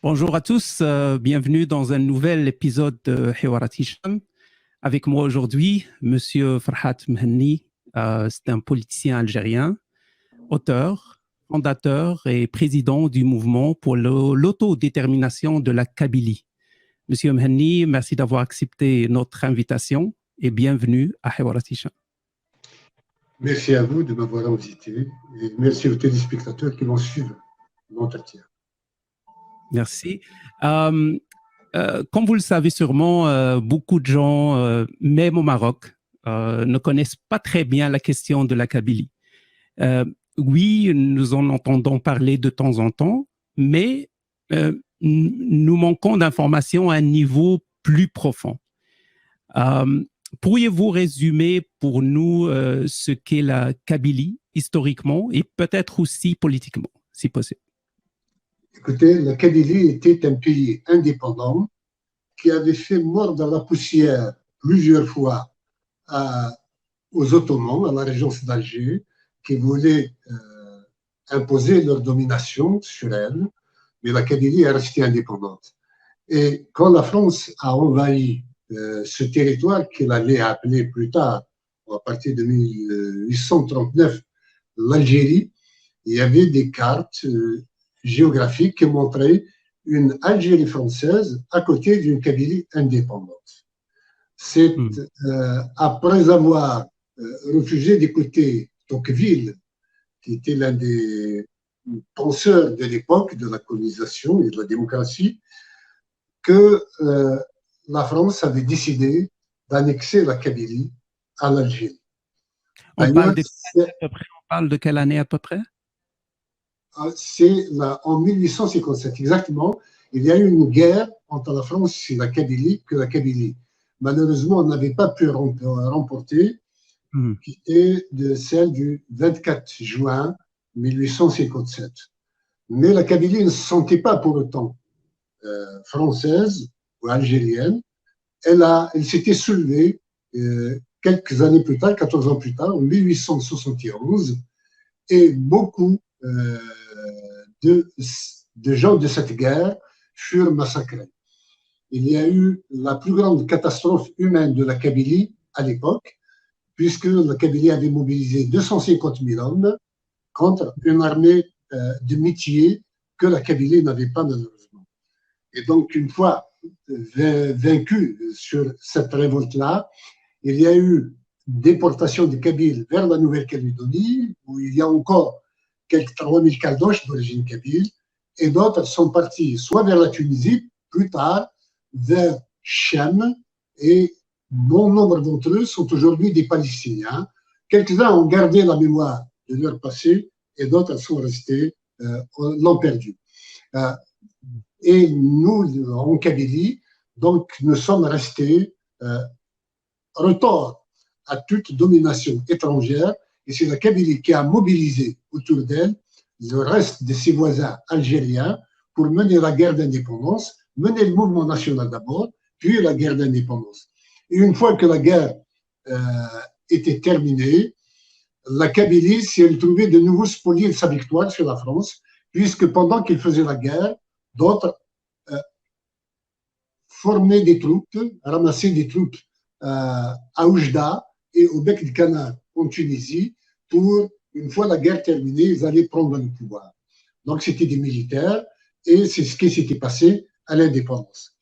Bonjour à tous, bienvenue dans un nouvel épisode de Hiwarat Hisham. Avec moi aujourd'hui, Monsieur Farhat Mhenni, c'est un politicien algérien, auteur, fondateur et président du mouvement pour l'autodétermination de la Kabylie. Monsieur Mhenni, merci d'avoir accepté notre invitation et bienvenue à Hiwarat Hisham. Merci à vous de m'avoir invité et merci aux téléspectateurs qui vont suivre l'entretien. Merci. Comme vous le savez sûrement, beaucoup de gens, même au Maroc, ne connaissent pas très bien la question de la Kabylie. Oui, nous en entendons parler de temps en temps, mais nous manquons d'informations à un niveau plus profond. Pourriez-vous résumer pour nous ce qu'est la Kabylie historiquement et peut-être aussi politiquement, si possible? Écoutez, la Kabylie était un pays indépendant qui avait fait mordre la poussière plusieurs fois aux Ottomans, à la régence d'Alger, qui voulaient imposer leur domination sur elle, mais la Kabylie est restée indépendante. Et quand la France a envahi ce territoire qu'elle allait appeler plus tard, à partir de 1839, l'Algérie, il y avait des cartes géographiques qui montraient une Algérie française à côté d'une Kabylie indépendante. C'est après avoir refusé d'écouter Tocqueville, qui était l'un des penseurs de l'époque de la colonisation et de la démocratie, que la France avait décidé d'annexer la Kabylie à l'Algérie. On parle de quelle année à peu près? C'est en 1857, exactement. Il y a eu une guerre entre la France et la Kabylie, que la Kabylie, malheureusement, n'avait pas pu remporter, qui est de celle du 24 juin 1857. Mais la Kabylie ne se sentait pas pour autant française ou algérienne. Elle s'était soulevée quelques années plus tard, 14 ans plus tard, en 1871, et beaucoup de gens de cette guerre furent massacrés. Il y a eu la plus grande catastrophe humaine de la Kabylie à l'époque, puisque la Kabylie avait mobilisé 250 000 hommes contre une armée de métiers que la Kabylie n'avait pas malheureusement. Et donc, une fois vaincu sur cette révolte-là, il y a eu déportation des Kabyles vers la Nouvelle-Calédonie, où il y a encore quelques 3000 Caldoches d'origine kabyle, et d'autres sont partis soit vers la Tunisie, plus tard vers Chem, et bon nombre d'entre eux sont aujourd'hui des Palestiniens. Quelques-uns ont gardé la mémoire de leur passé, et d'autres sont restés, l'ont perdu. Et nous, en Kabylie, donc, nous sommes restés retors à toute domination étrangère, et c'est la Kabylie qui a mobilisé autour d'elle le reste de ses voisins algériens pour mener la guerre d'indépendance, mener le mouvement national d'abord, puis la guerre d'indépendance. Et une fois que la guerre était terminée, la Kabylie s'est retrouvée de nouveau spoliée de sa victoire sur la France, puisque pendant qu'il faisait la guerre, d'autres formaient des troupes, ramassaient des troupes à Oujda et au Bec du Canard en Tunisie pour, une fois la guerre terminée, ils allaient prendre le pouvoir. Donc c'était des militaires et c'est ce qui s'était passé à l'indépendance.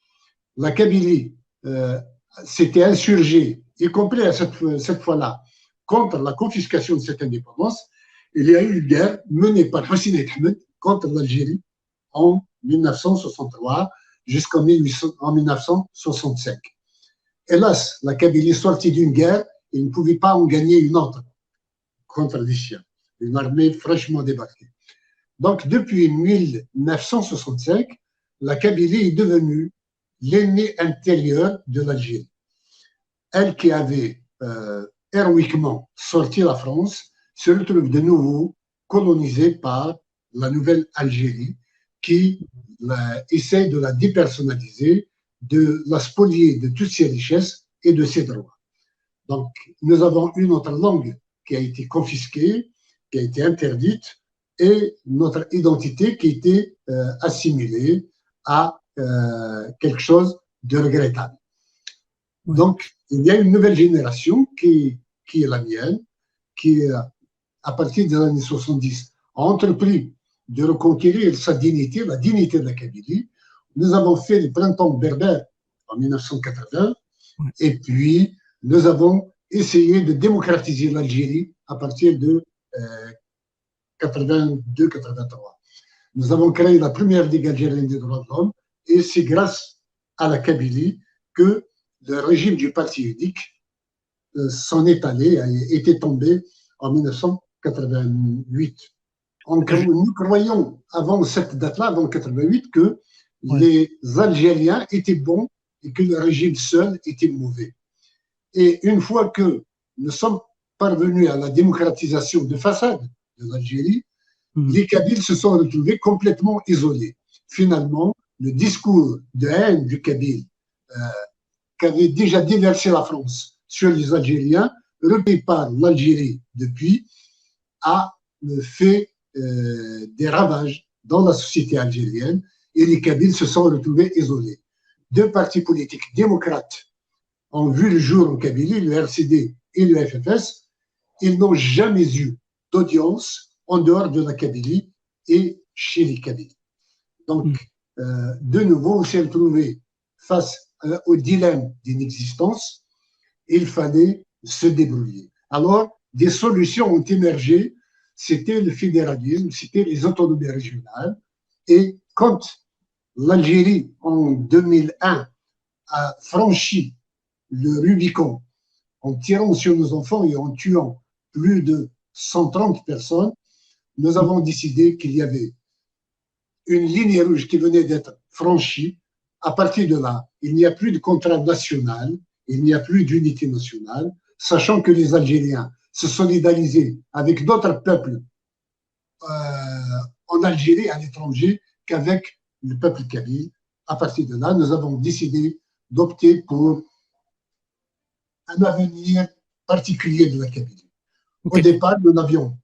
La Kabylie s'était insurgée, y compris à cette fois-là, contre la confiscation de cette indépendance. Il y a eu une guerre menée par Hosni Ahmed contre l'Algérie en 1963 jusqu'en 1965. Hélas, la Kabylie sortie d'une guerre, il ne pouvait pas en gagner une autre contre les chiens, une armée fraîchement débarquée. Donc, depuis 1965, la Kabylie est devenue l'ennemi intérieur de l'Algérie. Elle qui avait héroïquement sorti la France se retrouve de nouveau colonisée par la nouvelle Algérie qui essaie de la dépersonnaliser, de la spolier de toutes ses richesses et de ses droits. Donc, nous avons une autre langue qui a été confisquée, qui a été interdite, et notre identité qui a été assimilée à quelque chose de regrettable. Ouais. Donc, il y a une nouvelle génération qui est la mienne, qui, à partir des années 70, a entrepris de reconquérir sa dignité, la dignité de la Kabylie. Nous avons fait le printemps berbère en 1980, Ouais. et puis nous avons essayé de démocratiser l'Algérie à partir de 82-83. Nous avons créé la première Ligue algérienne des droits de l'homme, et c'est grâce à la Kabylie que le régime du parti unique s'en est allé, était tombé en 1988. Nous croyons, avant cette date-là, avant 88, que Ouais. les Algériens étaient bons et que le régime seul était mauvais. Et une fois que nous sommes parvenus à la démocratisation de façade de l'Algérie, les Kabyles se sont retrouvés complètement isolés. Finalement, le discours de haine du Kabyle qu'avait déjà déversé la France sur les Algériens, repris par l'Algérie depuis, a fait des ravages dans la société algérienne, et les Kabyles se sont retrouvés isolés. Deux partis politiques démocrates ont vu le jour en Kabylie, le RCD et le FFS. Ils n'ont jamais eu d'audience en dehors de la Kabylie et chez les Kabyles. Donc, de nouveau, on s'est retrouvé face au dilemme d'inexistence. Il fallait se débrouiller. Alors, des solutions ont émergé. C'était le fédéralisme, c'était les autonomies régionales. Et quand l'Algérie, en 2001, a franchi le Rubicon en tirant sur nos enfants et en tuant plus de 130 personnes, nous avons décidé qu'il y avait une ligne rouge qui venait d'être franchie. À partir de là, il n'y a plus de contrat national, il n'y a plus d'unité nationale, sachant que les Algériens se solidarisaient avec d'autres peuples en Algérie, à l'étranger, qu'avec le peuple kabyle. À partir de là, nous avons décidé d'opter pour un avenir particulier de la Kabylie. Okay. Au départ, nous n'avions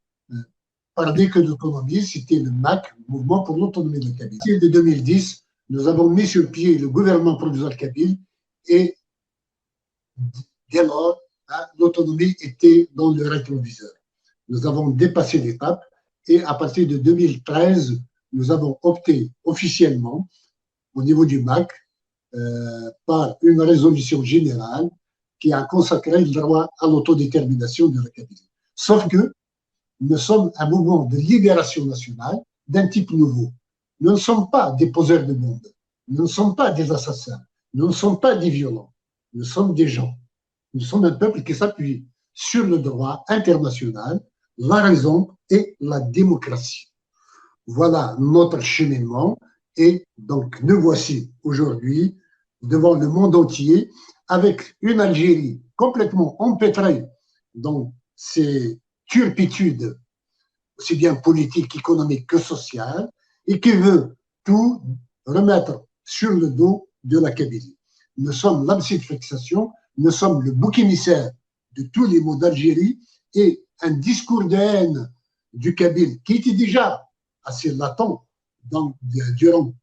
parlé que d'autonomie, c'était le MAC, Mouvement pour l'autonomie de la Kabylie. En 2010, nous avons mis sur pied le gouvernement provisoire kabyle, et dès lors, l'autonomie était dans le rétroviseur. Nous avons dépassé l'étape, et à partir de 2013, nous avons opté officiellement, au niveau du MAC, par une résolution générale qui a consacré le droit à l'autodétermination de la Kabylie. Sauf que nous sommes un mouvement de libération nationale d'un type nouveau. Nous ne sommes pas des poseurs de bombes, nous ne sommes pas des assassins, nous ne sommes pas des violents, nous sommes des gens. Nous sommes un peuple qui s'appuie sur le droit international, la raison et la démocratie. Voilà notre cheminement, et donc nous voici aujourd'hui devant le monde entier avec une Algérie complètement empêtrée dans ses turpitudes, aussi bien politiques, économiques que sociales, et qui veut tout remettre sur le dos de la Kabylie. Nous sommes l'abcès de fixation, nous sommes le bouc émissaire de tous les maux d'Algérie, et un discours de haine du Kabyle qui était déjà assez latent durant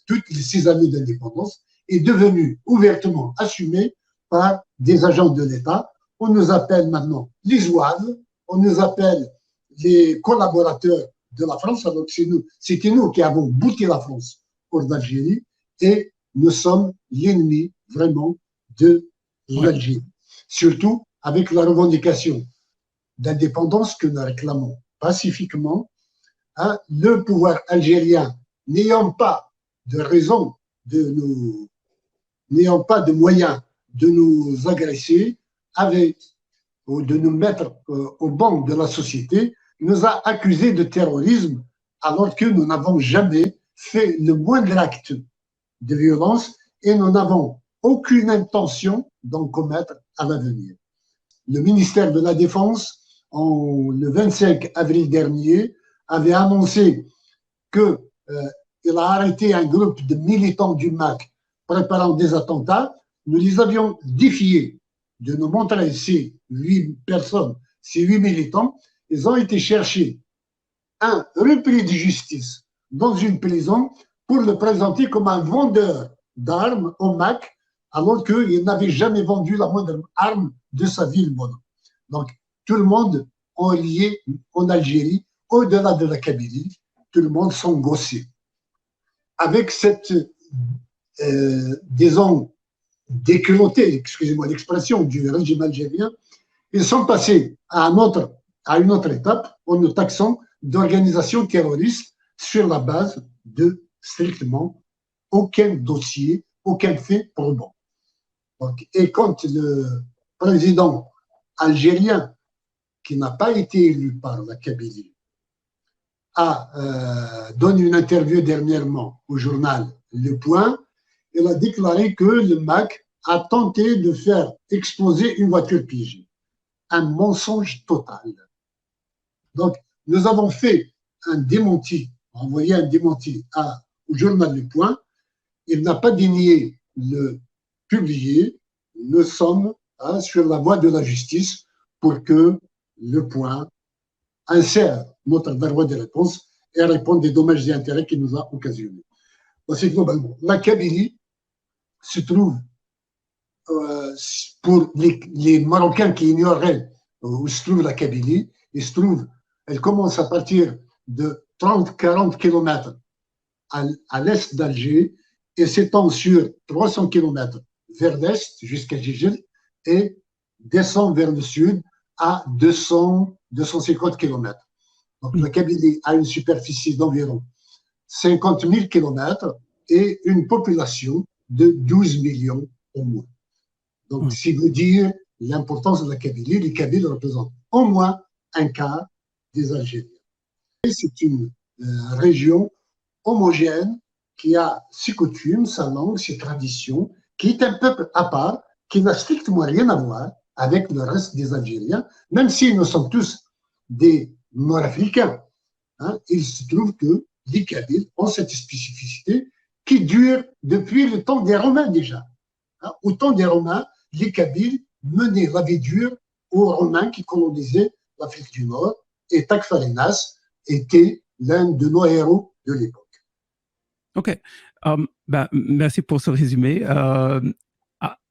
toutes les 6 années d'indépendance est devenu ouvertement assumé par des agents de l'État. On nous appelle maintenant les zouaves, on nous appelle les collaborateurs de la France, alors que c'était nous qui avons bouté la France hors d'Algérie, et nous sommes l'ennemi vraiment de l'Algérie. Surtout avec la revendication d'indépendance que nous réclamons pacifiquement, le pouvoir algérien n'ayant pas de raison n'ayant pas de moyens de nous agresser, ou de nous mettre au banc de la société, nous a accusés de terrorisme, alors que nous n'avons jamais fait le moindre acte de violence, et nous n'avons aucune intention d'en commettre à l'avenir. Le ministère de la Défense, le 25 avril dernier, avait annoncé qu'il a arrêté un groupe de militants du MAC préparant des attentats. Nous les avions défiés de nous montrer ces 8 personnes, ces 8 militants. Ils ont été cherchés un repris de justice dans une prison pour le présenter comme un vendeur d'armes au MAC, alors qu'il n'avait jamais vendu la moindre arme de sa vie. Donc, tout le monde en lié en Algérie, au-delà de la Kabylie, tout le monde s'engossait. Avec cette, disons, déculottée, excusez-moi l'expression, du régime algérien, ils sont passés à une autre étape en nous taxant d'organisation terroriste sur la base de strictement aucun dossier, aucun fait probant. Donc, et quand le président algérien, qui n'a pas été élu par la Kabylie, a donné une interview dernièrement au journal Le Point, il a déclaré que le MAC a tenté de faire exploser une voiture piégée. Un mensonge total. Donc, nous avons fait un démenti, envoyé un démenti au journal Le Point. Il n'a pas daigné le publier. Nous sommes sur la voie de la justice pour que Le Point insère notre droit de réponse et répond des dommages et intérêts qu'il nous a occasionnés. C'est globalement. La Kabylie se trouve, pour les Marocains qui ignoreraient où se trouve la Kabylie, elle commence à partir de 30-40 km à l'est d'Alger et s'étend sur 300 km vers l'est jusqu'à Gigel et descend vers le sud à 250 km. Donc la Kabylie a une superficie d'environ 50 000 km et une population de 12 millions au moins. Donc, si vous dire l'importance de la Kabylie, les Kabyles représentent au moins un quart des Algériens. C'est une région homogène qui a ses coutumes, sa langue, ses traditions, qui est un peuple à part, qui n'a strictement rien à voir avec le reste des Algériens, même si nous sommes tous des Nord-Africains. Il se trouve que les Kabyles ont cette spécificité qui dure depuis le temps des Romains déjà. Au temps des Romains, les Kabyles menaient la vie dure aux Romains qui colonisaient l'Afrique du Nord et Takfarinas était l'un de nos héros de l'époque. OK. Merci pour ce résumé.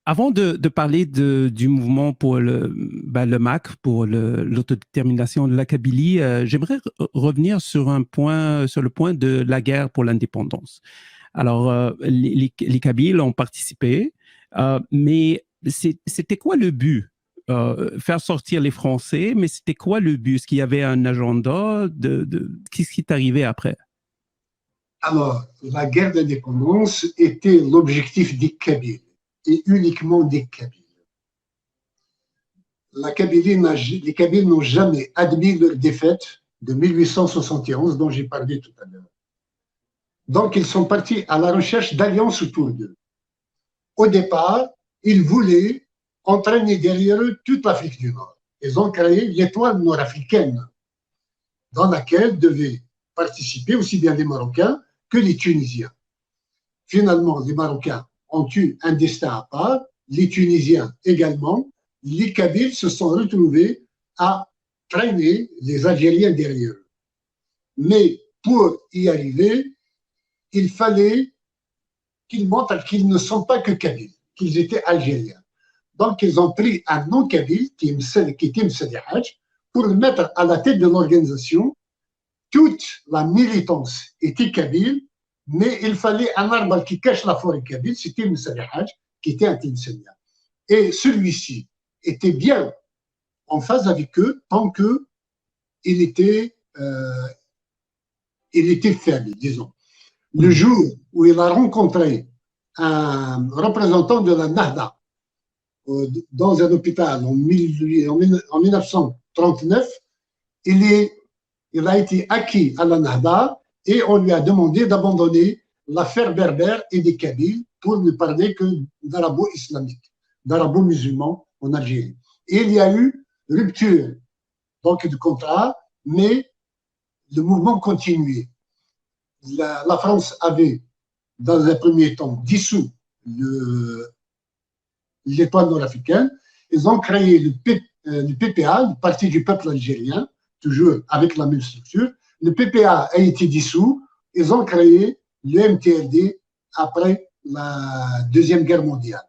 Avant de parler du mouvement pour le MAC, pour l'autodétermination de la Kabylie, j'aimerais revenir sur le point de la guerre pour l'indépendance. Alors, les Kabyles ont participé, mais c'était quoi le but? Faire sortir les Français, mais c'était quoi le but? Est-ce qu'il y avait un agenda? Qu'est-ce qui est arrivé après? Alors, la guerre d'indépendance était l'objectif des Kabyles et uniquement des Kabyles. Les Kabyles n'ont jamais admis leur défaite de 1871 dont j'ai parlé tout à l'heure. Donc, ils sont partis à la recherche d'alliances autour d'eux. Au départ, ils voulaient entraîner derrière eux toute l'Afrique du Nord. Ils ont créé l'étoile nord-africaine, dans laquelle devaient participer aussi bien les Marocains que les Tunisiens. Finalement, les Marocains ont eu un destin à part, les Tunisiens également. Les Kabyles se sont retrouvés à traîner les Algériens derrière eux. Mais pour y arriver, il fallait qu'ils montrent qu'ils ne sont pas que Kabyles, qu'ils étaient Algériens. Donc, ils ont pris un nom kabyle, qui était Msadi Hadj, pour le mettre à la tête de l'organisation. Toute la militance était kabyle, mais il fallait un arbre qui cache la forêt kabyle, c'était Msadi Hadj, qui était un Tinsania. Et celui-ci était bien en phase avec eux tant qu'il était faible, disons. Le jour où il a rencontré un représentant de la Nahda dans un hôpital en 1939, il a été acquis à la Nahda et on lui a demandé d'abandonner l'affaire berbère et des Kabyles pour ne parler que d'arabo-islamique, d'arabo-musulman en Algérie. Et il y a eu rupture donc de contrat, mais le mouvement continuait. La France avait, dans un premier temps, dissous l'étoile nord-africaine. Ils ont créé le PPA, le Parti du peuple algérien, toujours avec la même structure. Le PPA a été dissous. Ils ont créé le MTLD après la Deuxième Guerre mondiale.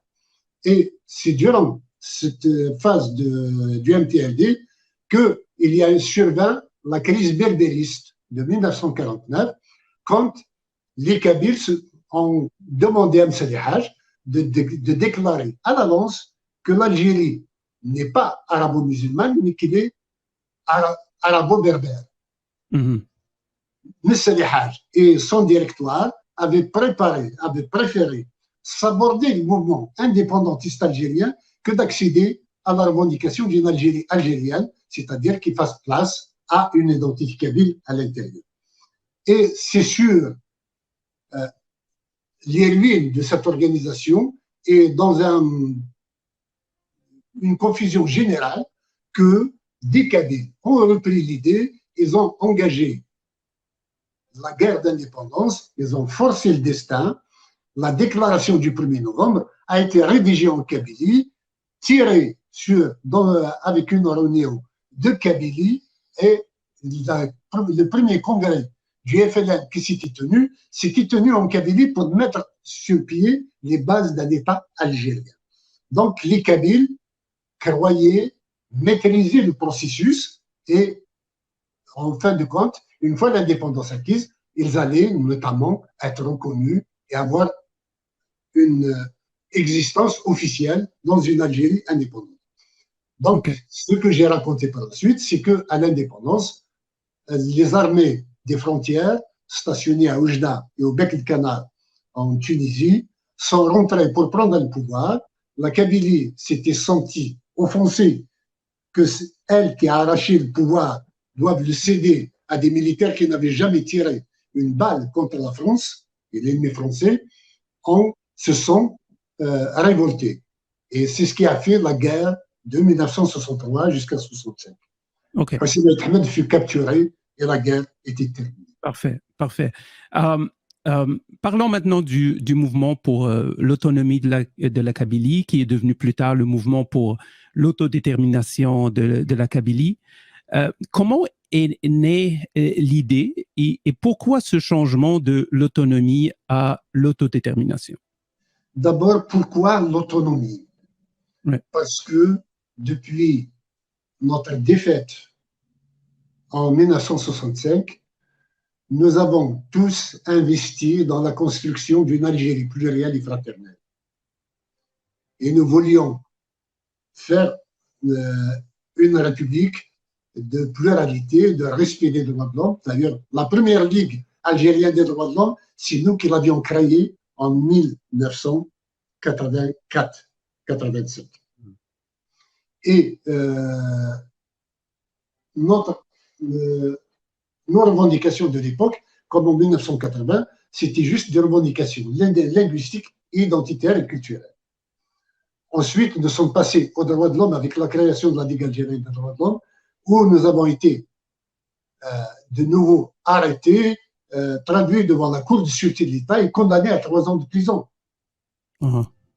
Et c'est durant cette phase du MTLD qu'il y a survint la crise berbériste de 1949, quand les Kabyles ont demandé à Msali Haj de déclarer à l'avance que l'Algérie n'est pas arabo-musulmane, mais qu'il est arabo-berbère. Msali Haj et son directoire avaient préféré s'aborder le mouvement indépendantiste algérien que d'accéder à la revendication d'une Algérie algérienne, c'est-à-dire qui fasse place à une identité kabyle à l'intérieur. Et c'est sur les ruines de cette organisation et dans une confusion générale que des Kabyles ont repris l'idée, ils ont engagé la guerre d'indépendance, ils ont forcé le destin. La déclaration du 1er novembre a été rédigée en Kabylie, tirée avec une réunion de Kabylie, et le premier congrès du FLN qui s'était tenu en Kabylie pour mettre sur pied les bases d'un État algérien. Donc les Kabyles croyaient maîtriser le processus et en fin de compte, une fois l'indépendance acquise, ils allaient notamment être reconnus et avoir une existence officielle dans une Algérie indépendante. Donc, ce que j'ai raconté par la suite, c'est qu'à l'indépendance, les armées des frontières stationnées à Oujda et au Bec-el-Canal en Tunisie sont rentrées pour prendre le pouvoir. La Kabylie s'était sentie offensée que elle qui a arraché le pouvoir doive le céder à des militaires qui n'avaient jamais tiré une balle contre la France et l'ennemi français, se sont révoltés. Et c'est ce qui a fait la guerre de 1963 jusqu'à 1965. Hassim El Ahmed fut capturé et la guerre était terminée. Parfait, parfait. Parlons maintenant du mouvement pour l'autonomie de la Kabylie, qui est devenu plus tard le mouvement pour l'autodétermination de la Kabylie. Comment est née l'idée et pourquoi ce changement de l'autonomie à l'autodétermination? D'abord, pourquoi l'autonomie? Parce que depuis notre défaite en 1965, nous avons tous investi dans la construction d'une Algérie plurielle et fraternelle. Et nous voulions faire une république de pluralité, de respect des droits de l'homme. D'ailleurs, la première Ligue algérienne des droits de l'homme, c'est nous qui l'avions créée en 1984-87. Et nos revendications de l'époque, comme en 1980, c'était juste des revendications linguistiques, identitaires et culturelles. Ensuite, nous sommes passés aux droits de l'homme avec la création de la Ligue algérienne des droits de l'homme, où nous avons été de nouveau arrêtés, traduits devant la Cour de sûreté de l'État et condamnés à 3 ans de prison.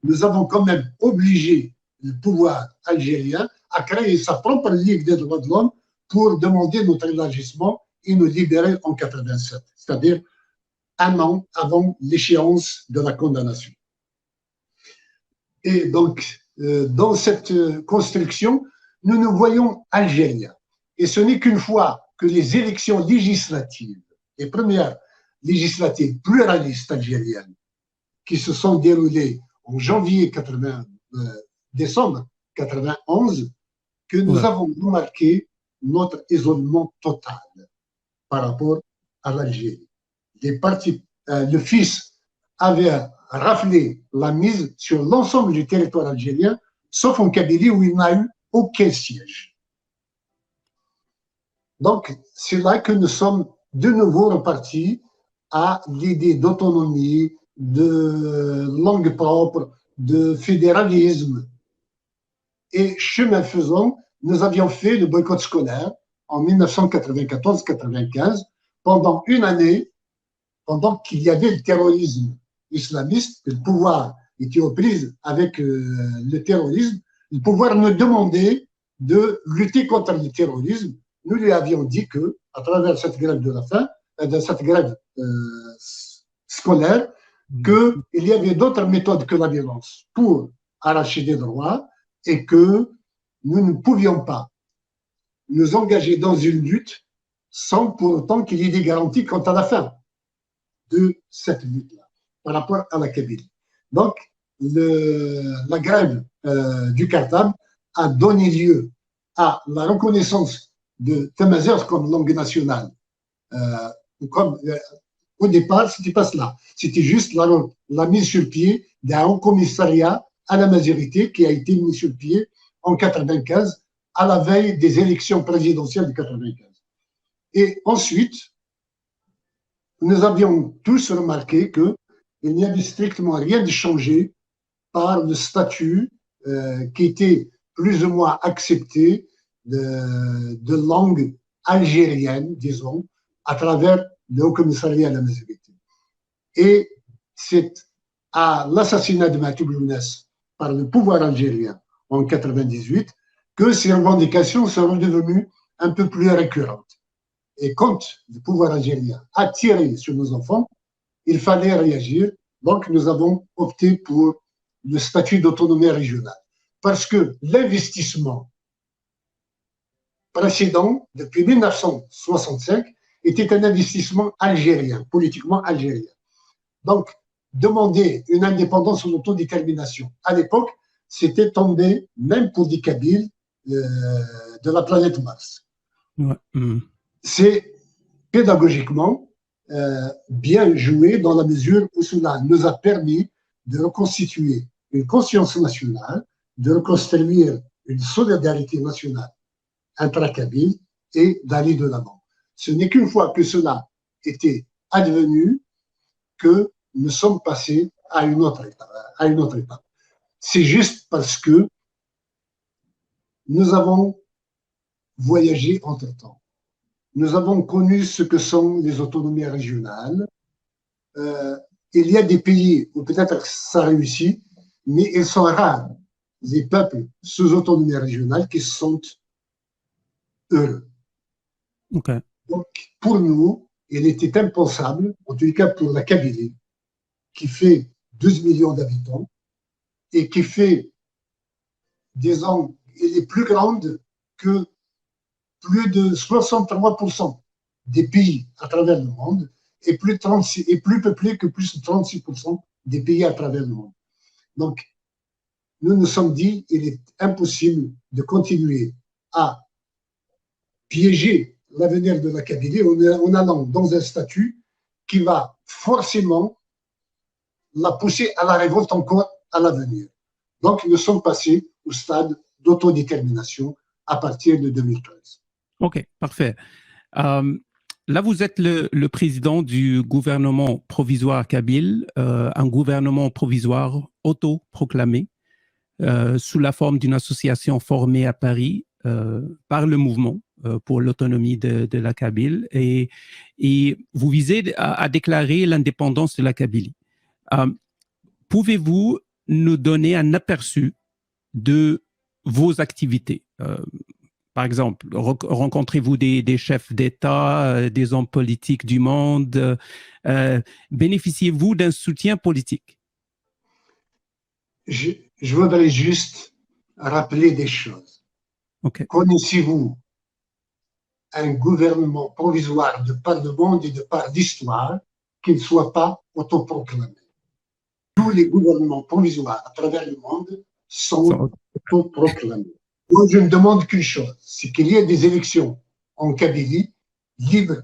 Nous avons quand même obligé le pouvoir algérien à créer sa propre Ligue des droits de l'homme pour demander notre élargissement et nous libérer en 87, c'est-à-dire 1 an avant l'échéance de la condamnation. Et donc, dans cette construction, nous nous voyons algériens. Et ce n'est qu'une fois que les élections législatives, les premières législatives pluralistes algériennes, qui se sont déroulées en décembre 91, que nous avons remarqué notre isolement total par rapport à l'Algérie. Le fils avait raflé la mise sur l'ensemble du territoire algérien, sauf en Kabylie où il n'a eu aucun siège. Donc, c'est là que nous sommes de nouveau repartis à l'idée d'autonomie, de langue propre, de fédéralisme. Et chemin faisant, nous avions fait le boycott scolaire en 1994-95 pendant une année, pendant qu'il y avait le terrorisme islamiste, que le pouvoir était aux prises avec le terrorisme, le pouvoir nous demandait de lutter contre le terrorisme. Nous lui avions dit que, à travers cette grève de la faim, cette grève scolaire qu'il y avait d'autres méthodes que la violence pour arracher des droits et que nous ne pouvions pas nous engager dans une lutte sans pour autant qu'il y ait des garanties quant à la fin de cette lutte-là par rapport à la Kabylie. Donc, la grève du Cartable a donné lieu à la reconnaissance de Tamazight comme langue nationale. Au départ, ce n'était pas cela. C'était juste la mise sur pied d'un haut commissariat à la majorité qui a été mis sur pied en 1995, à la veille des élections présidentielles de 1995. Et ensuite, nous avions tous remarqué qu'il n'y avait strictement rien de changé par le statut qui était plus ou moins accepté de langue algérienne, disons, à travers le Haut Commissariat à la majorité. Et c'est à l'assassinat de Matou Blounès par le pouvoir algérien en 1998 que ces revendications seront devenues un peu plus récurrentes. Et quand le pouvoir algérien a tiré sur nos enfants, il fallait réagir. Donc, nous avons opté pour le statut d'autonomie régionale. Parce que l'investissement précédent, depuis 1965, était un investissement algérien, politiquement algérien. Donc, demander une indépendance ou l'autodétermination, à l'époque, c'était tombé, même pour des Kabyles, de la planète Mars. Ouais. C'est pédagogiquement bien joué dans la mesure où cela nous a permis de reconstituer une conscience nationale, de reconstruire une solidarité nationale intra-kabyle et d'aller de l'avant. Ce n'est qu'une fois que cela était advenu que nous sommes passés à une autre étape. C'est juste parce que nous avons voyagé entre-temps. Nous avons connu ce que sont les autonomies régionales. Il y a des pays où peut-être ça réussit, mais ils sont rares, les peuples sous autonomie régionale qui sont heureux. Okay. Donc, pour nous, il était impensable, en tout cas pour la Kabylie, qui fait 12 millions d'habitants et qui fait, disons, elle est plus grande que plus de 63% des pays à travers le monde et plus peuplée que plus de 36% des pays à travers le monde. Donc, nous nous sommes dit qu'il est impossible de continuer à piéger l'avenir de la Kabylie en allant dans un statut qui va forcément la pousser à la révolte encore à l'avenir. Donc, nous sommes passés au stade d'autodétermination à partir de 2013. OK, parfait. Là, vous êtes le président du gouvernement provisoire kabyle, un gouvernement provisoire autoproclamé sous la forme d'une association formée à Paris par le mouvement pour l'autonomie de la Kabyle et vous visez à déclarer l'indépendance de la Kabylie. Pouvez-vous nous donner un aperçu de vos activités? Par exemple, rencontrez-vous des chefs d'État, des hommes politiques du monde? Bénéficiez-vous d'un soutien politique? Je voudrais juste rappeler des choses. Okay. Connaissez-vous un gouvernement provisoire de par le monde et de par l'histoire qui ne soit pas autoproclamé? Tous les gouvernements provisoires à travers le monde sont autoproclamés. Moi, je ne demande qu'une chose, c'est qu'il y ait des élections en Kabylie libres,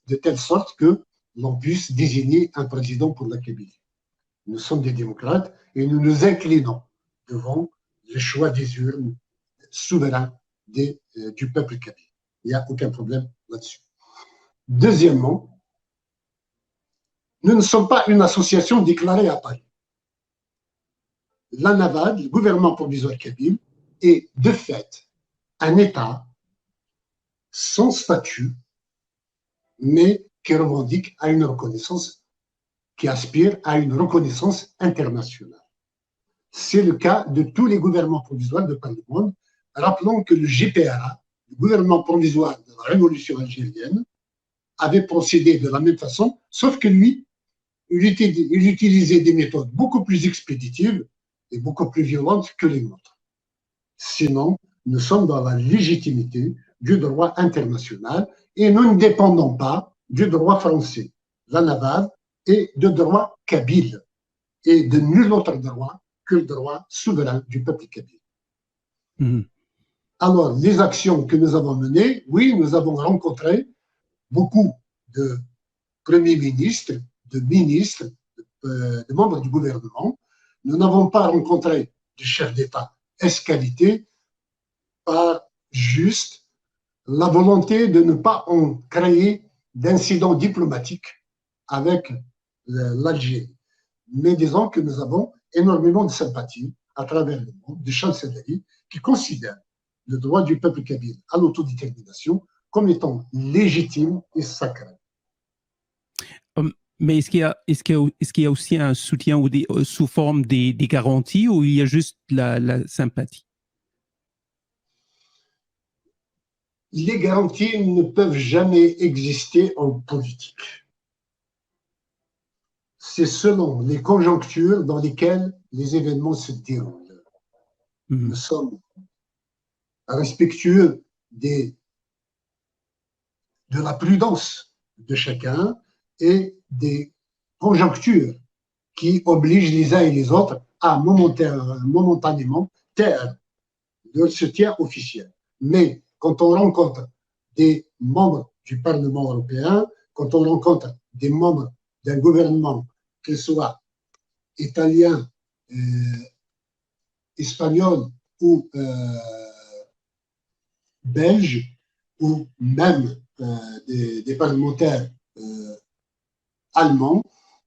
de telle sorte que l'on puisse désigner un président pour la Kabylie. Nous sommes des démocrates et nous nous inclinons devant le choix des urnes souverains du peuple kabyle. Il n'y a aucun problème là-dessus. Deuxièmement, nous ne sommes pas une association déclarée à Paris. L'ANAVAD, le gouvernement provisoire kabyle, est de fait un État sans statut, mais qui revendique à une reconnaissance, qui aspire à une reconnaissance internationale. C'est le cas de tous les gouvernements provisoires de par le monde. Rappelons que le GPRA, le gouvernement provisoire de la révolution algérienne, avait procédé de la même façon, sauf que lui, il utilisait des méthodes beaucoup plus expéditives et beaucoup plus violentes que les nôtres. Sinon, nous sommes dans la légitimité du droit international et nous ne dépendons pas du droit français, la navale, et de droit kabyle, et de nul autre droit que le droit souverain du peuple kabyle. Alors, les actions que nous avons menées, oui, nous avons rencontré beaucoup de premiers ministres, de ministres, de membres du gouvernement. Nous n'avons pas rencontré de chef d'État escalité par juste la volonté de ne pas en créer d'incidents diplomatiques avec l'Algérie. Mais disons que nous avons énormément de sympathie à travers le monde, de chancelleries qui considèrent le droit du peuple kabyle à l'autodétermination comme étant légitime et sacré. Mais est-ce qu'il y a aussi un soutien sous forme des garanties ou il y a juste la sympathie? Les garanties ne peuvent jamais exister en politique. C'est selon les conjonctures dans lesquelles les événements se déroulent. Nous sommes respectueux de la prudence de chacun et des conjonctures qui obligent les uns et les autres à momentanément taire leur soutien officiel. Mais quand on rencontre des membres du Parlement européen, quand on rencontre des membres d'un gouvernement, qu'il soit italien, espagnol ou belge, ou même des parlementaires allemands,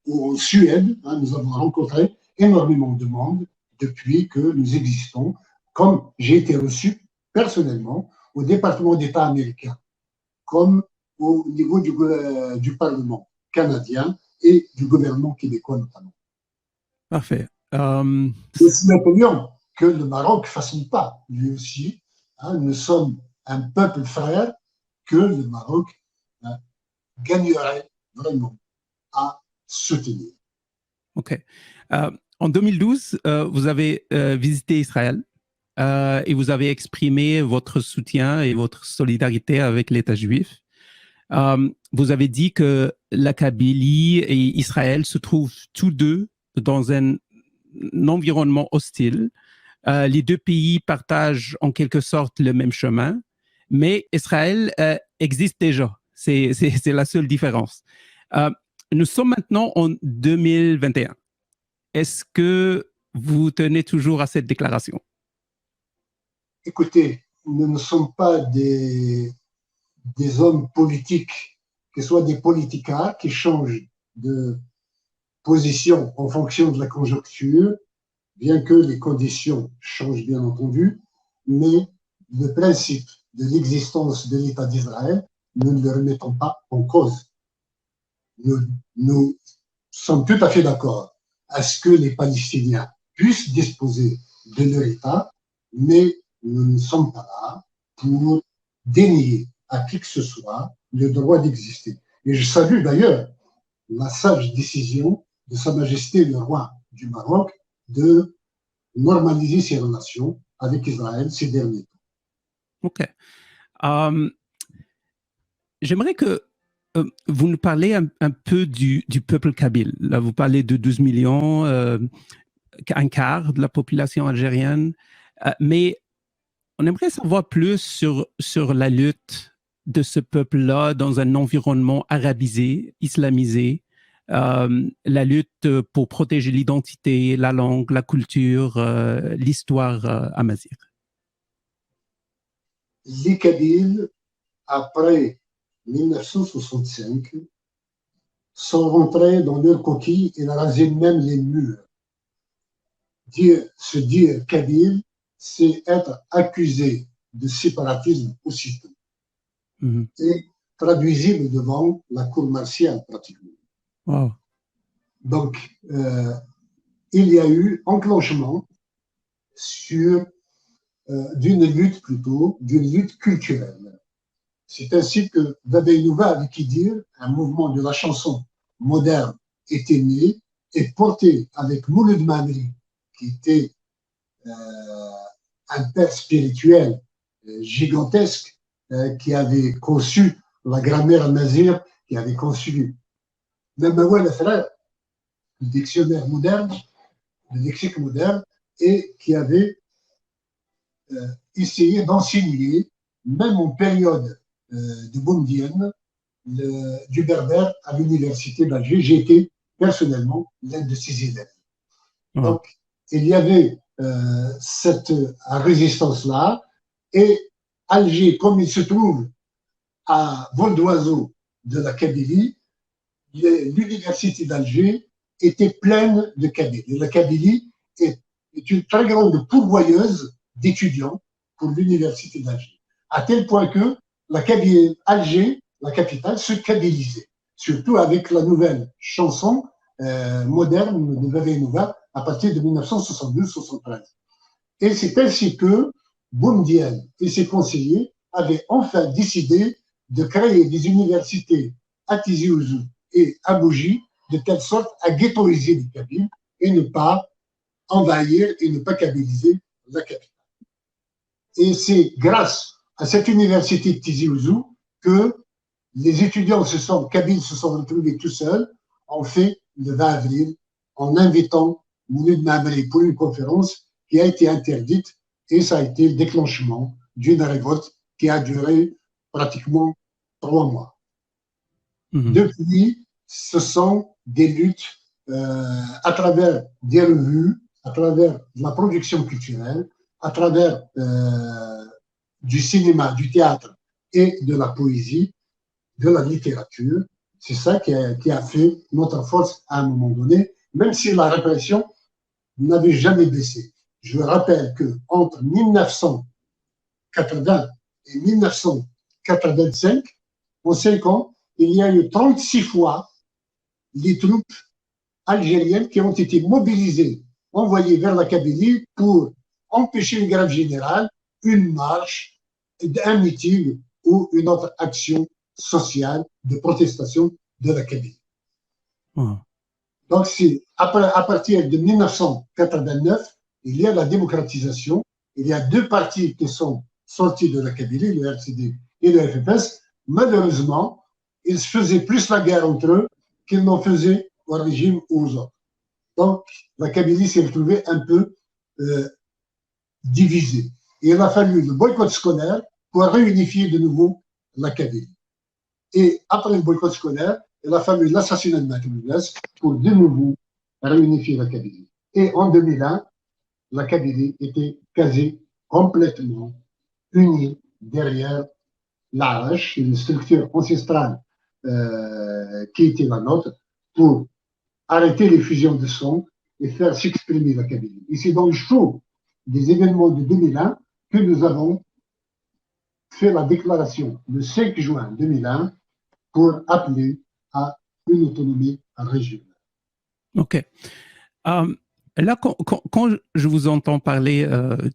ou en Suède, nous avons rencontré énormément de monde depuis que nous existons, comme j'ai été reçu personnellement au département d'État américain, comme au niveau du Parlement canadien et du gouvernement québécois notamment. Parfait. Nous souhaiterions que le Maroc ne fasse pas, lui aussi. Nous sommes un peuple frère que le Maroc gagnerait vraiment à soutenir. OK. En 2012, vous avez visité Israël et vous avez exprimé votre soutien et votre solidarité avec l'État juif. Vous avez dit que la Kabylie et Israël se trouvent tous deux dans un environnement hostile. Les deux pays partagent en quelque sorte le même chemin, mais Israël existe déjà. C'est la seule différence. Nous sommes maintenant en 2021. Est-ce que vous tenez toujours à cette déclaration? Écoutez, nous ne sommes pas des hommes politiques, que ce soit des politicards qui changent de position en fonction de la conjoncture, bien que les conditions changent bien entendu, mais le principe de l'existence de l'État d'Israël, nous ne le remettons pas en cause. Nous sommes tout à fait d'accord à ce que les Palestiniens puissent disposer de leur État, mais nous ne sommes pas là pour dénier à qui que ce soit le droit d'exister. Et je salue d'ailleurs la sage décision de Sa Majesté le roi du Maroc de normaliser ses relations avec Israël ces derniers temps. OK. J'aimerais que vous nous parlez un peu du peuple kabyle. Là, vous parlez de 12 millions, un quart de la population algérienne, mais on aimerait savoir plus sur la lutte de ce peuple-là dans un environnement arabisé, islamisé, la lutte pour protéger l'identité, la langue, la culture, l'histoire amazigh. Les Kabyles, après 1965, sont rentrés dans leur coquille et rasé même les murs. Se dire kabyle, c'est être accusé de séparatisme aussitôt. Et traduisible devant la cour martiale pratiquement. Wow. Donc, il y a eu enclenchement sur d'une lutte culturelle. C'est ainsi que Dabei Nouva avait qui dire un mouvement de la chanson moderne était né et porté avec Mouloud Mamri, qui était un père spirituel gigantesque, qui avait conçu la grammaire mazir, qui avait conçu même le frère, le dictionnaire moderne, le lexique moderne, et qui avait essayé d'enseigner, même en période de Boumedienne, du berbère à l'université d'Alger. J'ai été personnellement l'un de ses élèves. Donc, il y avait cette résistance-là, et Alger, comme il se trouve à vol d'oiseau de la Kabylie, l'université d'Alger était pleine de Kabyles. Et la Kabylie est une très grande pourvoyeuse d'étudiants pour l'université d'Alger, à tel point que la Kabylie, Alger, la capitale, se kabylisait, surtout avec la nouvelle chanson moderne de Verre Nouva à partir de 1972-73. Et c'est ainsi que Boumedienne et ses conseillers avaient enfin décidé de créer des universités à Tizi Ouzou et à Bougie, de telle sorte à ghettoiser les Kabyles et ne pas envahir et ne pas kabyliser la capitale. Et c'est grâce à cette université de Tizi Ouzou que les étudiants kabyles se sont retrouvés tout seuls, ont fait le 20 avril, en invitant Mouloud Mamri pour une conférence qui a été interdite, et ça a été le déclenchement d'une révolte qui a duré pratiquement 3 mois. Depuis, ce sont des luttes à travers des revues, à travers la production culturelle, à travers du cinéma, du théâtre et de la poésie, de la littérature. C'est ça qui a fait notre force à un moment donné, même si la répression n'avait jamais baissé. Je rappelle qu'entre 1980 et 1985, en 5 ans, il y a eu 36 fois les troupes algériennes qui ont été mobilisées, envoyées vers la Kabylie pour empêcher une grève générale, une marche, un meeting ou une autre action sociale de protestation de la Kabylie. Donc, à partir de 1989, il y a la démocratisation. Il y a 2 partis qui sont sortis de la Kabylie, le RCD et le FFS. Malheureusement, ils se faisaient plus la guerre entre eux qu'ils n'en faisaient au régime ou aux autres. Donc, la Kabylie s'est retrouvée un peu divisée. Et il a fallu le boycott scolaire pour réunifier de nouveau la Kabylie. Et après le boycott scolaire, il a fallu l'assassinat de Maître Boulès pour de nouveau réunifier la Kabylie. Et en 2001, la Kabylie était quasi complètement unie derrière l'Arache, une structure ancestrale qui était la nôtre, pour arrêter les fusions de sang et faire s'exprimer la Kabylie. Et c'est dans le chaud des événements de 2001 que nous avons fait la déclaration le 5 juin 2001 pour appeler à une autonomie régionale. OK. Là, quand je vous entends parler,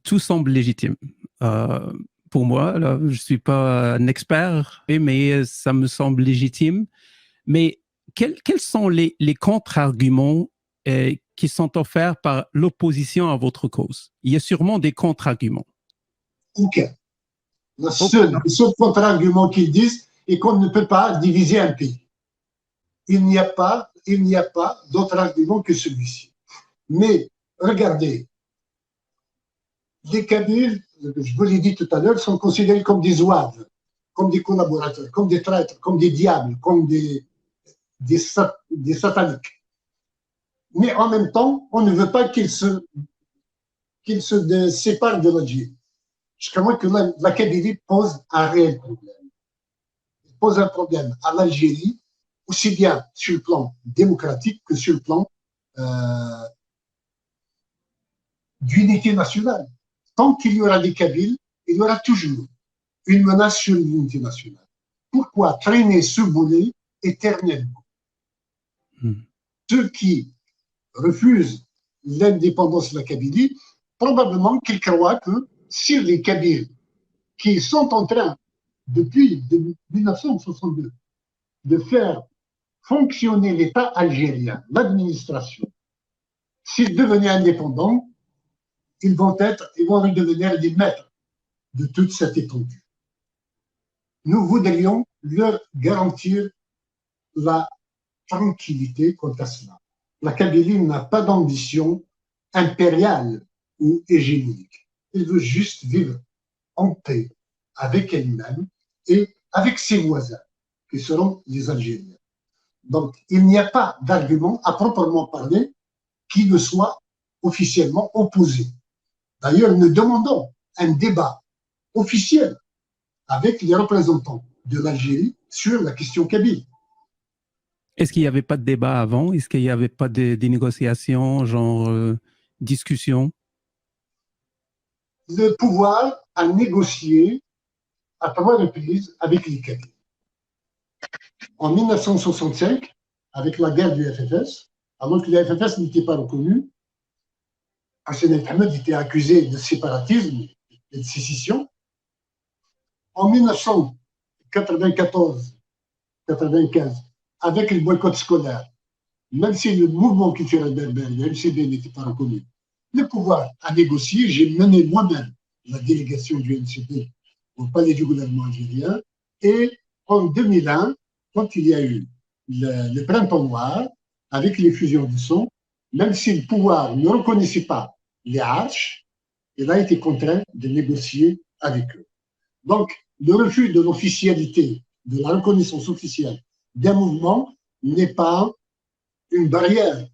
tout semble légitime. Pour moi, là, je ne suis pas un expert, mais ça me semble légitime. Mais quels sont les contre-arguments qui sont offerts par l'opposition à votre cause? Il y a sûrement des contre-arguments. OK. Le seul contre-argument qu'ils disent est qu'on ne peut pas diviser un pays. Il n'y a pas d'autre argument que celui-ci. Mais regardez, les Kabyles, je vous l'ai dit tout à l'heure, sont considérés comme des zouaves, comme des collaborateurs, comme des traîtres, comme des diables, comme des sataniques. Mais en même temps, on ne veut pas qu'ils se séparent de l'Algérie. Je crois que la Kabylie pose un réel problème. Elle pose un problème à l'Algérie, aussi bien sur le plan démocratique que sur le plan d'unité nationale. Tant qu'il y aura des Kabyles, il y aura toujours une menace sur l'unité nationale. Pourquoi traîner ce boulet éternellement? Ceux qui refusent l'indépendance de la Kabylie, probablement qu'ils croient que si les Kabyles qui sont en train, depuis 1962, de faire fonctionner l'État algérien, l'administration. S'ils devenaient indépendants, ils vont redevenir les maîtres de toute cette étendue. Nous voudrions leur garantir la tranquillité quant à cela. La Kabylie n'a pas d'ambition impériale ou hégémonique. Elle veut juste vivre en paix avec elle-même et avec ses voisins, qui seront les Algériens. Donc, il n'y a pas d'argument à proprement parler qui ne soit officiellement opposé. D'ailleurs, nous demandons un débat officiel avec les représentants de l'Algérie sur la question kabyle. Est-ce qu'il n'y avait pas de débat avant? Est-ce qu'il n'y avait pas de négociations, genre discussion? Le pouvoir a négocié à 3 reprises avec les Kabyles. En 1965, avec la guerre du FFS, alors que le FFS n'était pas reconnu, Hassan el-Hamed était accusé de séparatisme et de sécession. En 1994-95, avec le boycott scolaire, même si le mouvement culturel berbère, le MCB, n'était pas reconnu, le pouvoir a négocié. J'ai mené moi-même la délégation du MCB au palais du gouvernement algérien. Et en 2001, quand il y a eu le printemps noir, avec les fusions de sang, même si le pouvoir ne reconnaissait pas les arches, il a été contraint de négocier avec eux. Donc, le refus de l'officialité, de la reconnaissance officielle d'un mouvement n'est pas une barrière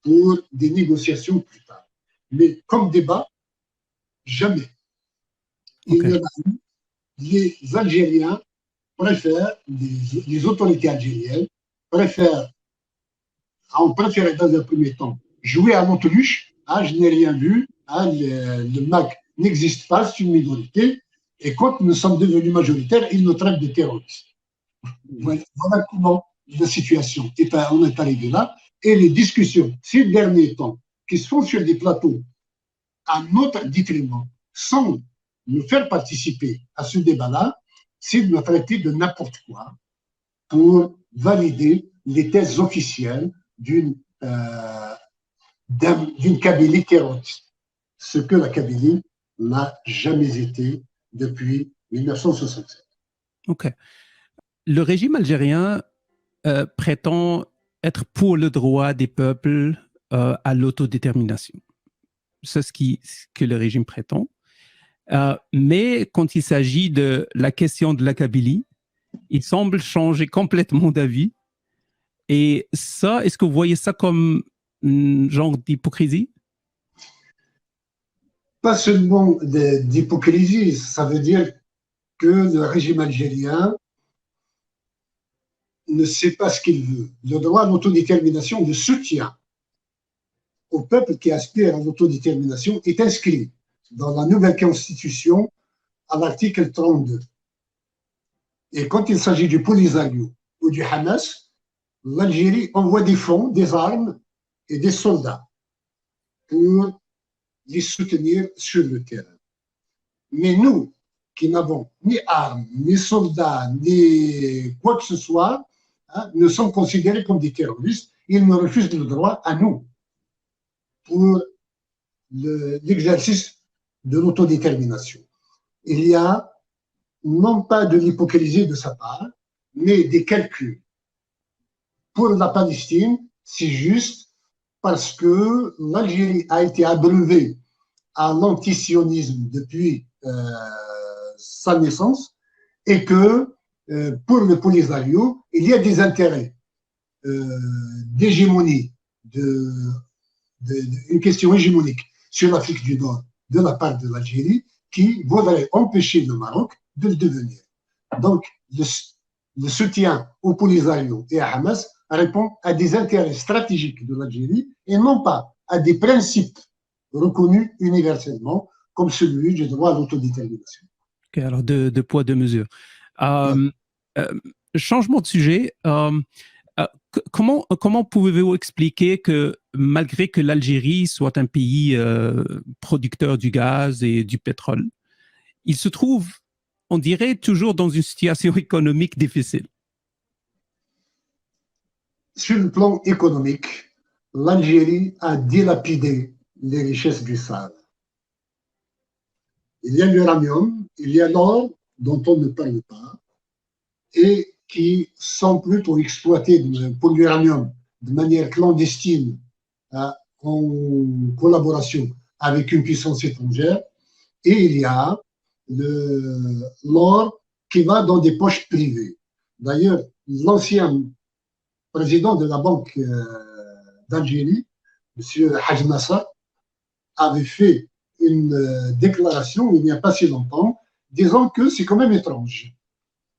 pour des négociations plus tard. Mais comme débat, jamais. Il y en a eu. Les Algériens préfèrent, les autorités algériennes préfèrent, ont préféré dans un premier temps jouer à l'autruche. Je n'ai rien vu, le MAC n'existe pas, c'est une minorité, et quand nous sommes devenus majoritaires, ils nous traitent de terroristes. Voilà comment la situation on est arrivé là, et les discussions ces derniers temps qui se font sur des plateaux à notre détriment, sans nous faire participer à ce débat-là, c'est de nous traiter de n'importe quoi pour valider les thèses officielles d'une Kabylie terroriste, ce que la Kabylie n'a jamais été depuis 1967. Ok. Le régime algérien prétend être pour le droit des peuples à l'autodétermination. C'est ce que le régime prétend. Mais quand il s'agit de la question de la Kabylie, il semble changer complètement d'avis. Et ça, est-ce que vous voyez ça comme un genre d'hypocrisie? Pas seulement d'hypocrisie, ça veut dire que le régime algérien ne sait pas ce qu'il veut. Le droit à l'autodétermination, de soutien au peuple qui aspire à l'autodétermination est inscrit dans la nouvelle constitution à l'article 32. Et quand il s'agit du Polisario ou du Hamas, l'Algérie envoie des fonds, des armes et des soldats pour les soutenir sur le terrain. Mais nous, qui n'avons ni armes, ni soldats, ni quoi que ce soit, nous sommes considérés comme des terroristes. Ils nous refusent le droit à nous pour l'exercice de l'autodétermination. Il y a non pas de l'hypocrisie de sa part, mais des calculs. Pour la Palestine, c'est juste parce que l'Algérie a été abreuvée à l'antisionisme depuis sa naissance et que pour le Polisario, il y a des intérêts d'hégémonie, une question hégémonique sur l'Afrique du Nord de la part de l'Algérie qui voudrait empêcher le Maroc de le devenir. Donc, le soutien au Polisario et à Hamas répond à des intérêts stratégiques de l'Algérie et non pas à des principes reconnus universellement comme celui du droit à l'autodétermination. Okay, alors deux poids, deux mesures. Changement de sujet. Comment pouvez-vous expliquer que malgré que l'Algérie soit un pays producteur du gaz et du pétrole, il se trouve, on dirait, toujours dans une situation économique difficile? Sur le plan économique, l'Algérie a dilapidé les richesses du Sahel. Il y a l'uranium, il y a l'or dont on ne parle pas et qui sont plutôt exploités pour l'uranium de manière clandestine en collaboration avec une puissance étrangère. Et il y a l'or qui va dans des poches privées. D'ailleurs, l'ancien président de la Banque d'Algérie, M. Haj Nasser, avait fait une déclaration il n'y a pas si longtemps, disant que c'est quand même étrange.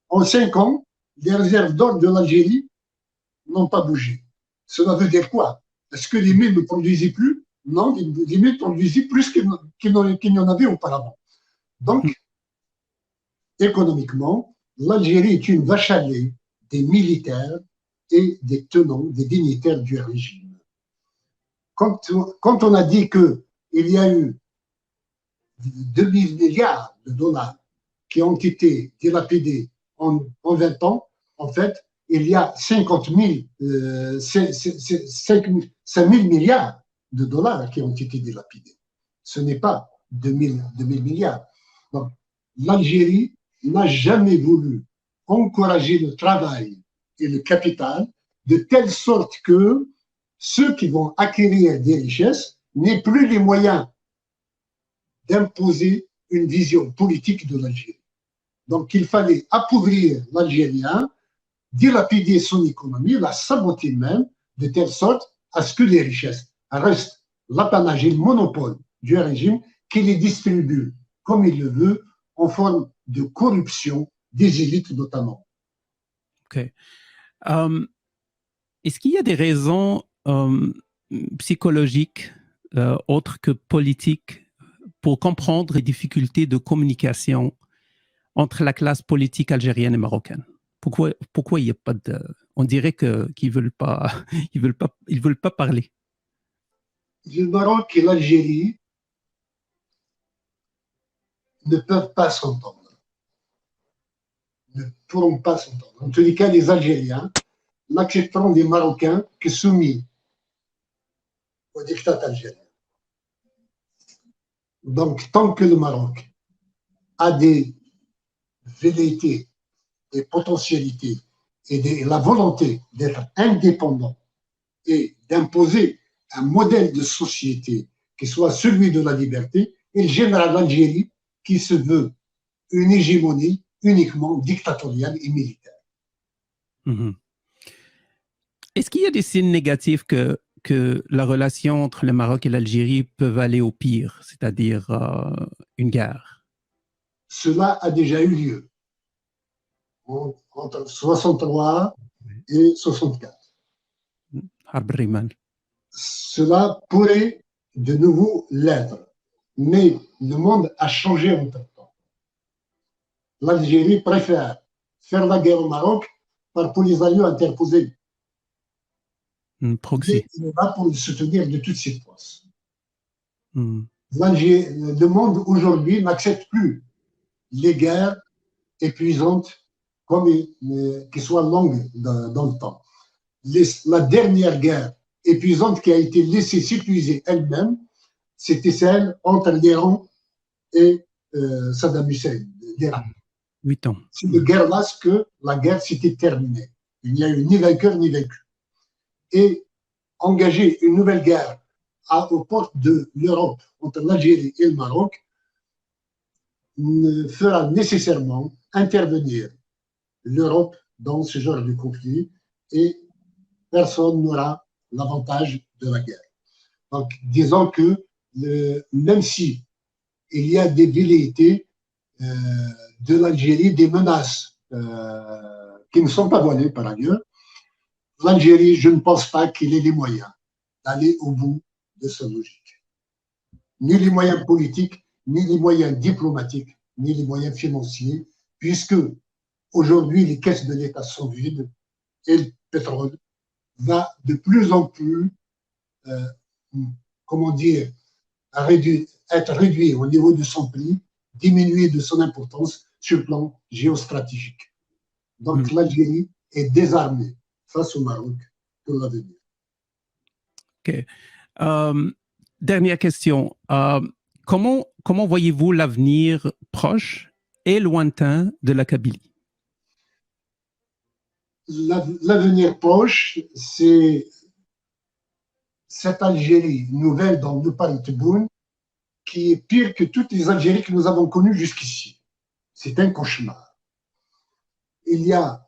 En 5 ans, les réserves d'or de l'Algérie n'ont pas bougé. Cela veut dire quoi? Est-ce que les mines ne produisaient plus? Non, les mines produisaient plus qu'il n'y en avait auparavant. Donc, économiquement, l'Algérie est une vache à lait des militaires et des tenants, des dignitaires du régime. Quand on a dit qu'il y a eu 2 000 milliards de dollars qui ont été dilapidés en 20 ans, en fait, il y a 5 000 milliards de dollars qui ont été dilapidés. Ce n'est pas 2 000 milliards. Donc, l'Algérie n'a jamais voulu encourager le travail et le capital de telle sorte que ceux qui vont acquérir des richesses n'aient plus les moyens d'imposer une vision politique de l'Algérie. Donc, il fallait appauvrir l'Algérien, dilapider son économie, la saboter même, de telle sorte à ce que les richesses restent l'apanage et le monopole du régime qui les distribue comme il le veut, en forme de corruption des élites notamment. OK. Est-ce qu'il y a des raisons psychologiques autres que politiques pour comprendre les difficultés de communication entre la classe politique algérienne et marocaine? Pourquoi il n'y a pas de... On dirait qu'ils veulent pas, ils veulent pas parler. Le Maroc et l'Algérie ne peuvent pas s'entendre, ne pourront pas s'entendre. En tous les cas, les Algériens n'accepteront des Marocains que soumis au diktat algérien. Donc, tant que le Maroc a des velléités, des potentialités et la volonté d'être indépendant et d'imposer un modèle de société qui soit celui de la liberté, il génère l'Algérie qui se veut une hégémonie uniquement dictatoriale et militaire. Mm-hmm. Est-ce qu'il y a des signes négatifs que la relation entre le Maroc et l'Algérie peut aller au pire, c'est-à-dire une guerre? Cela a déjà eu lieu entre 63 et 64. Cela pourrait de nouveau l'être, mais le monde a changé entre-temps. L'Algérie préfère faire la guerre au Maroc par Polisario interposé. Proxy. Il est là pour le soutenir de toutes ses forces. Le monde aujourd'hui n'accepte plus les guerres épuisantes comme qui soient longues dans le temps. La dernière guerre épuisante qui a été laissée s'épuiser elle-même, c'était celle entre l'Iran et Saddam Hussein, l'Irak. 8 ans. C'est de guerre-là que la guerre s'était terminée. Il n'y a eu ni vainqueur ni vaincu. Et engager une nouvelle guerre aux portes de l'Europe entre l'Algérie et le Maroc fera nécessairement intervenir l'Europe dans ce genre de conflit et personne n'aura l'avantage de la guerre. Donc, disons que même si il y a des velléités de l'Algérie, des menaces qui ne sont pas voilées par ailleurs, l'Algérie, je ne pense pas qu'il ait les moyens d'aller au bout de sa logique. Ni les moyens politiques, ni les moyens diplomatiques, ni les moyens financiers, puisque aujourd'hui les caisses de l'État sont vides et le pétrole va de plus en plus, comment dire, être réduit au niveau de son prix, diminuer de son importance sur le plan géostratégique. Donc l'Algérie est désarmée face au Maroc, pour l'avenir. OK. Dernière question. Comment voyez-vous l'avenir proche et lointain de la Kabylie? L'avenir proche, c'est cette Algérie nouvelle dont nous parle Tebboune, qui est pire que toutes les Algéries que nous avons connues jusqu'ici. C'est un cauchemar. Il y a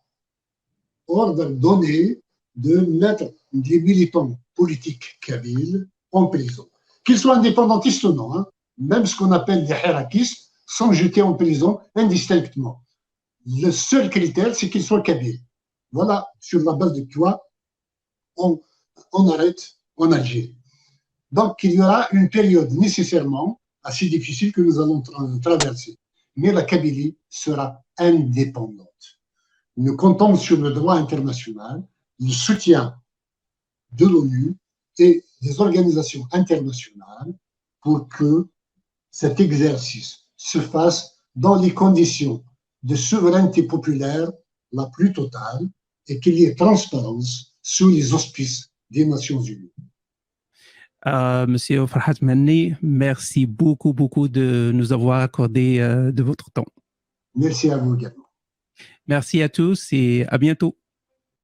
ordre donné de mettre des militants politiques kabyles en prison. Qu'ils soient indépendantistes ou non, hein, même ce qu'on appelle des hirakistes sont jetés en prison indistinctement. Le seul critère, c'est qu'ils soient kabyles. Voilà sur la base de quoi on arrête en Algérie. Donc, il y aura une période nécessairement assez difficile que nous allons traverser. Mais la Kabylie sera indépendante. Nous comptons sur le droit international, le soutien de l'ONU et des organisations internationales pour que cet exercice se fasse dans les conditions de souveraineté populaire la plus totale et qu'il y ait transparence sous les auspices des Nations Unies. Monsieur Farhat Mehni, merci beaucoup de nous avoir accordé de votre temps. Merci à vous également. Merci à tous et à bientôt.